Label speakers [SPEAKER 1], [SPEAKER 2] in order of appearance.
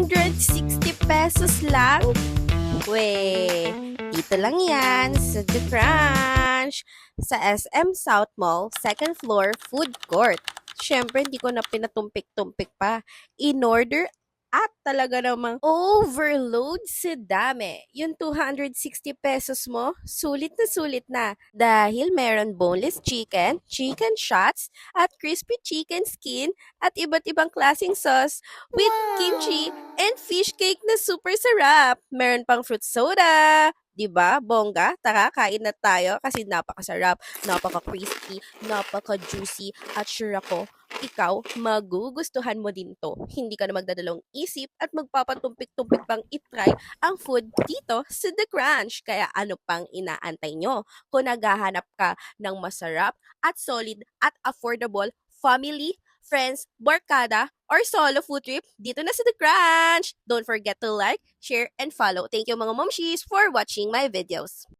[SPEAKER 1] 260 pesos lang? We, dito lang yan sa The Crunch sa SM South Mall, second floor, food court. Siyempre, hindi ko na pinatumpik-tumpik pa. In-order at talaga namang overload sa dami. Yung 260 pesos mo, sulit na. Dahil meron boneless chicken, chicken shots, at crispy chicken skin, at iba't ibang klaseng sauce with kimchi and fish cake na super sarap. Meron pang fruit soda. 'Di ba? Bongga, tara kain na tayo kasi napakasarap, napaka-crispy, napaka-juicy at sure ako, ikaw magugustuhan mo din 'to. Hindi ka na magdadalawang isip at magpapatumpik-tumpik pang itry ang food dito sa The Crunch. Kaya ano pang inaantay nyo? Kung naghahanap ka ng masarap at solid at affordable family, friends, barkada, or solo food trip, dito na sa The Crunch! Don't forget to like, share, and follow. Thank you mga momshies for watching my videos.